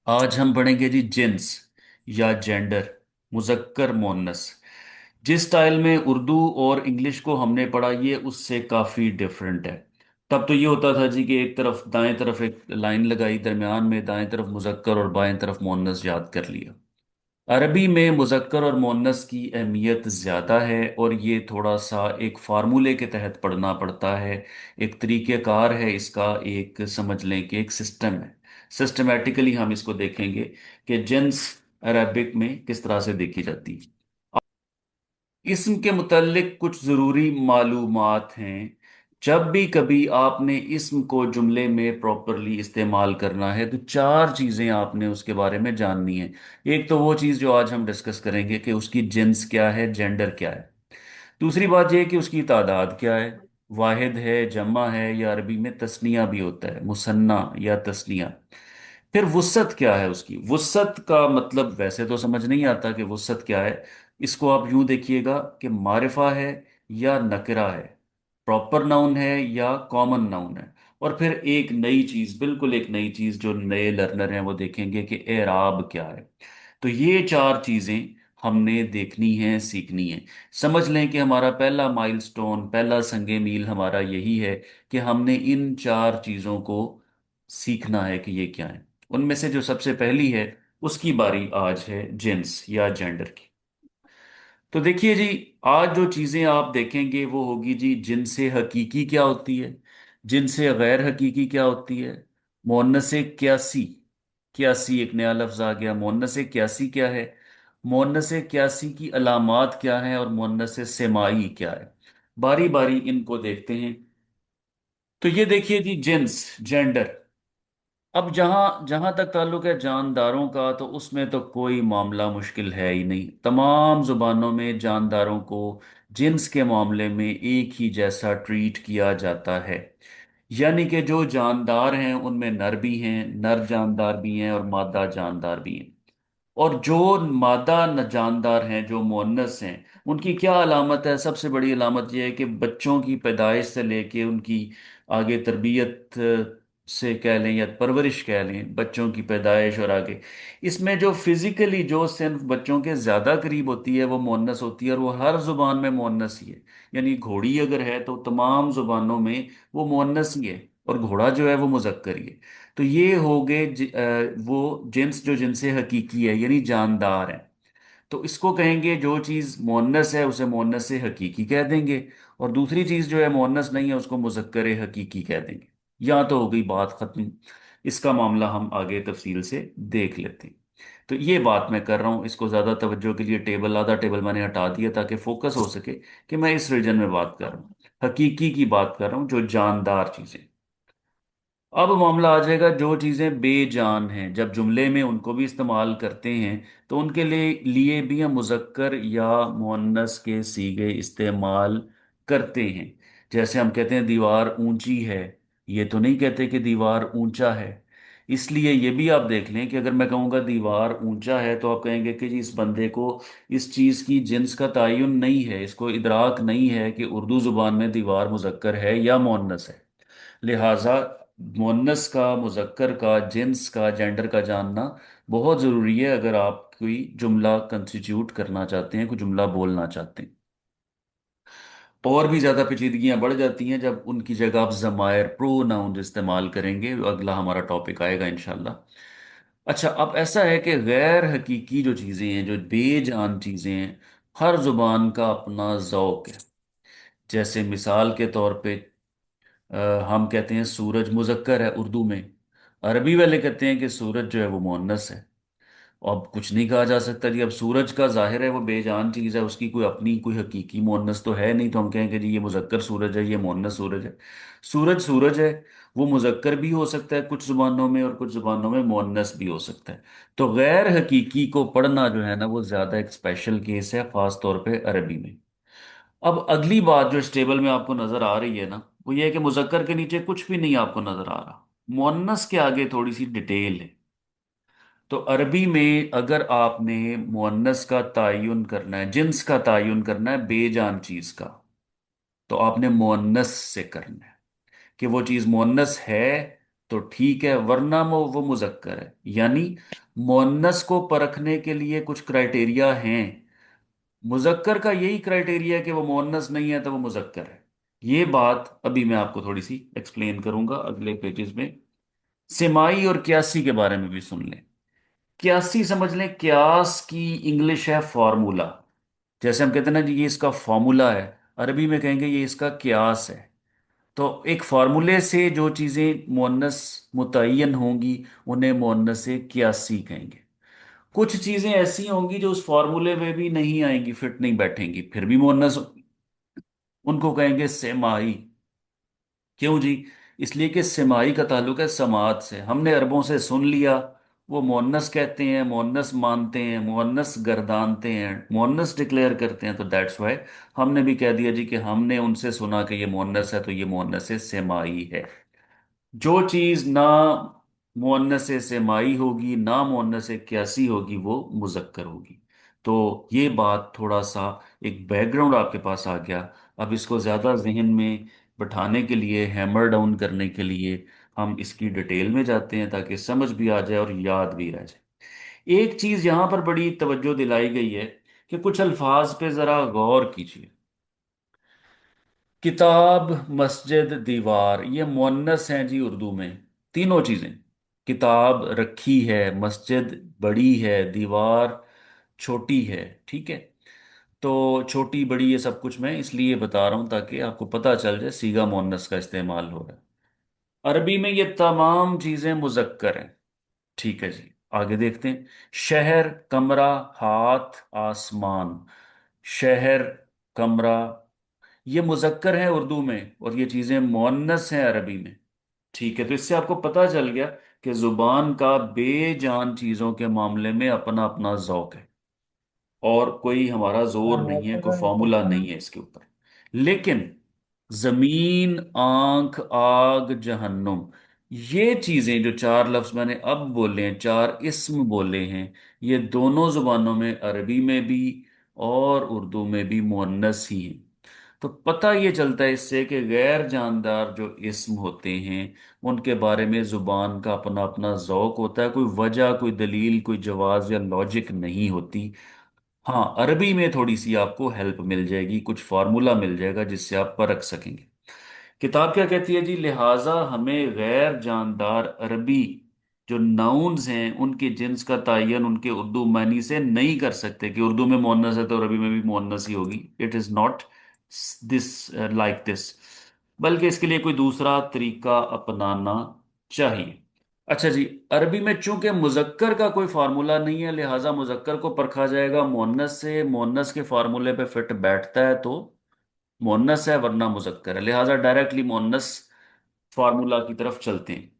आज हम पढ़ेंगे जी जिन्स या जेंडर, मुज़क्कर मोन्नस। जिस स्टाइल में उर्दू और इंग्लिश को हमने पढ़ा ये उससे काफ़ी डिफरेंट है। तब तो ये होता था जी कि एक तरफ दाएं तरफ एक लाइन लगाई, दरमियान में दाएं तरफ मुज़क्कर और बाएं तरफ मोन्नस याद कर लिया। अरबी में मुज़क्कर और मोन्नस की अहमियत ज़्यादा है और ये थोड़ा सा एक फार्मूले के तहत पढ़ना पड़ता है। एक तरीक़ेकार है इसका, एक समझ लें कि एक सिस्टम है। सिस्टमेटिकली हम इसको देखेंगे कि जिन्स अरबिक में किस तरह से देखी जाती है। इसम के मुतल्लिक कुछ ज़रूरी मालूमात हैं। जब भी कभी आपने इसम को जुमले में प्रॉपरली इस्तेमाल करना है तो चार चीज़ें आपने उसके बारे में जाननी है। एक तो वो चीज़ जो आज हम डिस्कस करेंगे कि उसकी जिन्स क्या है, जेंडर क्या है। दूसरी बात यह है कि उसकी तादाद क्या है, वाहिद है, जमा है, या अरबी में तस्निया भी होता है, मुसन्ना या तस्निया। फिर वुसअत क्या है, उसकी वुसअत का मतलब वैसे तो समझ नहीं आता कि वुसअत क्या है। इसको आप यूं देखिएगा कि मारिफा है या नकरा है, प्रॉपर नाउन है या कॉमन नाउन है। और फिर एक नई चीज, बिल्कुल एक नई चीज जो नए लर्नर हैं वो देखेंगे कि एराब क्या है। तो ये चार चीजें हमने देखनी है, सीखनी है। समझ लें कि हमारा पहला माइलस्टोन, पहला संगे मील हमारा यही है कि हमने इन चार चीजों को सीखना है कि ये क्या है। उनमें से जो सबसे पहली है उसकी बारी आज है, जेंस या जेंडर की। तो देखिए जी, आज जो चीजें आप देखेंगे वो होगी जी जिनसे हकीकी क्या होती है, जिनसे गैर हकीकी क्या होती है, मुअन्नसे क्यासी। क्यासी एक नया लफ्ज आ गया। मुअन्नसे क्यासी क्या है, मुअन्नसे क्यासी की अलामात क्या है, और मुअन्नसे सेमाई क्या है। बारी बारी इनको देखते हैं। तो ये देखिए जी जिन्स, जेंडर। अब जहां जहां तक ताल्लुक है जानदारों का, तो उसमें तो कोई मामला मुश्किल है ही नहीं। तमाम जुबानों में जानदारों को जिन्स के मामले में एक ही जैसा ट्रीट किया जाता है। यानी कि जो जानदार हैं उनमें नर भी हैं, नर जानदार भी हैं और मादा जानदार भी हैं। और जो मादा जानदार हैं, जो मुअन्नस हैं, उनकी क्या अलामत है? सबसे बड़ी अलामत यह है कि बच्चों की पैदाइश से लेके उनकी आगे तरबियत से कह लें या परवरिश कह लें, बच्चों की पैदाइश और आगे इसमें जो फिजिकली जो सिर्फ बच्चों के ज़्यादा करीब होती है वो मुअन्नस होती है, और वो हर जुबान में मुअन्नस ही है। यानी घोड़ी अगर है तो तमाम जुबानों में वो मुअन्नस ही है, और घोड़ा जो है वो मुजक्कर ही है। तो ये हो गए वो जिन्स जो जिनसे हकीकी है, यानी जानदार है। तो इसको कहेंगे, जो चीज़ मोअन्नस है उसे मोअन्नस से हकीकी कह देंगे, और दूसरी चीज़ जो है मोअन्नस नहीं है उसको मुज़क्कर हकीकी कह देंगे। यहाँ तो हो गई बात ख़त्म। इसका मामला हम आगे तफसील से देख लेते हैं। तो ये बात मैं कर रहा हूँ, इसको ज़्यादा तवज्जो के लिए टेबल, आधा टेबल मैंने हटा दिया ताकि फोकस हो सके कि मैं इस रीजन में बात कर रहा हूँ, हकीकी की बात कर रहा हूँ, जो जानदार चीज़ें। अब मामला आ जाएगा जो चीज़ें बेजान हैं, जब जुमले में उनको भी इस्तेमाल करते हैं तो उनके लिए भी हम मुज़क्कर या मुअन्नस के सीगे इस्तेमाल करते हैं। जैसे हम कहते हैं दीवार ऊंची है, ये तो नहीं कहते कि दीवार ऊंचा है। इसलिए ये भी आप देख लें कि अगर मैं कहूँगा दीवार ऊंचा है तो आप कहेंगे कि जी इस बंदे को इस चीज़ की जिन्स का तयन नहीं है, इसको इदराक नहीं है कि उर्दू ज़ुबान में दीवार मुज़क्कर है या मुअन्नस है। लिहाजा मुअन्नस का, मुज़क्कर का, जिन्स का, जेंडर का जानना बहुत ज़रूरी है अगर आप कोई जुमला कंस्टिट्यूट करना चाहते हैं, कोई जुमला बोलना चाहते हैं। और भी ज़्यादा पेचीदगियां बढ़ जाती हैं जब उनकी जगह आप ज़मायर, प्रोनाउन इस्तेमाल करेंगे। अगला हमारा टॉपिक आएगा इंशाल्लाह। अच्छा, अब ऐसा है कि गैर हकीकी जो चीज़ें हैं, जो बेजान चीज़ें हैं, हर ज़ुबान का अपना ज़ौक है। जैसे मिसाल के तौर पे हम कहते हैं सूरज मुजक्कर है उर्दू में, अरबी वाले कहते हैं कि सूरज जो है वो मुअन्नस है। अब कुछ नहीं कहा जा सकता जी। अब सूरज का जाहिर है वो बेजान चीज़ है, उसकी कोई अपनी कोई हकीकी मुअन्नस तो है नहीं, तो हम कहेंगे जी ये मुजक्कर सूरज है, ये मुअन्नस सूरज है। सूरज सूरज है, वो मुजक्कर भी हो सकता है कुछ जुबानों में और कुछ जुबानों में मुअन्नस भी हो सकता है। तो गैर हकीकी को पढ़ना जो है ना वो ज़्यादा एक स्पेशल केस है, ख़ास तौर पे अरबी में। अब अगली बात जो इस टेबल में आपको नजर आ रही है ना, वो ये है कि मुजक्कर के नीचे कुछ भी नहीं आपको नजर आ रहा, मुअन्नस के आगे थोड़ी सी डिटेल है। तो अरबी में अगर आपने मुअन्नस का तयन करना है, जिन्स का तयन करना है बेजान चीज का, तो आपने मुअन्नस से करना है कि वो चीज मुअन्नस है तो ठीक है, वरना वो मुजक्कर है। यानी मोअन्नस को परखने के लिए कुछ क्राइटेरिया हैं। मुजक्कर का यही क्राइटेरिया है कि वो मोअन्नस नहीं है तो वो मुजक्कर है। ये बात अभी मैं आपको थोड़ी सी एक्सप्लेन करूंगा अगले पेजेस में। सेमाई और क्यासी के बारे में भी सुन लें। क्यासी समझ लें, क्यास की इंग्लिश है फॉर्मूला। जैसे हम कहते हैं ना जी ये इसका फॉर्मूला है, अरबी में कहेंगे ये इसका क्यास है। तो एक फार्मूले से जो चीजें मुअन्नस मुतय्यन होंगी उन्हें मुअन्नस क्यासी कहेंगे। कुछ चीजें ऐसी होंगी जो उस फार्मूले में भी नहीं आएंगी, फिट नहीं बैठेंगी, फिर भी मुअन्नस, उनको कहेंगे सेमाई। क्यों जी? इसलिए कि सेमाई का ताल्लुक है समात से। हमने अरबों से सुन लिया, वो मुअन्नस कहते हैं, मुअन्नस मानते हैं, मुअन्नस गर्दानते हैं, मुअन्नस डिक्लेयर करते हैं, तो दैट्स वाई हमने भी कह दिया जी कि हमने उनसे सुना कि ये मुअन्नस है तो ये मुअन्नस सेमाई है। जो चीज ना मुअन्नस सेमाई होगी ना मुअन्नस क्यासी होगी वो मुजक्कर होगी। तो ये बात थोड़ा सा एक बैकग्राउंड आपके पास आ गया। अब इसको ज्यादा जहन में बैठाने के लिए, हैमर डाउन करने के लिए, हम इसकी डिटेल में जाते हैं ताकि समझ भी आ जाए और याद भी रह जाए। एक चीज यहां पर बड़ी तवज्जो दिलाई गई है कि कुछ अल्फाज पे जरा गौर कीजिए। किताब, मस्जिद, दीवार, ये मुअन्नस हैं जी उर्दू में। तीनों चीजें, किताब रखी है, मस्जिद बड़ी है, दीवार छोटी है। ठीक है। तो छोटी बड़ी ये सब कुछ मैं इसलिए बता रहा हूं ताकि आपको पता चल जाए सीगा मुअन्नस का इस्तेमाल हो रहा है। अरबी में ये तमाम चीजें मुजक्कर हैं। ठीक है जी, आगे देखते हैं। शहर, कमरा, हाथ, आसमान। शहर, कमरा, ये मुजक्कर है उर्दू में और ये चीजें मुअन्नस हैं अरबी में। ठीक है, तो इससे आपको पता चल गया कि जुबान का बेजान चीजों के मामले में अपना अपना जौक है और कोई हमारा जोर नहीं है, कोई फॉर्मूला नहीं है इसके ऊपर। लेकिन जमीन, आंख, आग, जहन्नुम, ये चीजें जो चार लफ्ज मैंने अब बोले हैं, चार इस्म बोले हैं, ये दोनों जुबानों में, अरबी में भी और उर्दू में भी मुअन्नस ही हैं। तो पता ये चलता है इससे कि गैर जानदार जो इस्म होते हैं उनके बारे में जुबान का अपना अपना जौक होता है, कोई वजह, कोई दलील, कोई जवाज या लॉजिक नहीं होती। हाँ, अरबी में थोड़ी सी आपको हेल्प मिल जाएगी, कुछ फार्मूला मिल जाएगा जिससे आप परख सकेंगे। किताब क्या कहती है जी, लिहाजा हमें गैर जानदार अरबी जो नाउन्स हैं उनके जिन्स का तयन उनके उर्दू मानी से नहीं कर सकते कि उर्दू में मुअन्नस है तो अरबी में भी मुअन्नस ही होगी। It is not this like this, बल्कि इसके लिए कोई दूसरा तरीका अपनाना चाहिए। अच्छा जी, अरबी में चूंकि मुजक्कर का कोई फार्मूला नहीं है लिहाजा मुजक्कर को परखा जाएगा मुअन्नस से। मुअन्नस के फार्मूले पे फिट बैठता है तो मुअन्नस है, वरना मुजक्कर है, लिहाजा डायरेक्टली मुअन्नस फार्मूला की तरफ चलते हैं।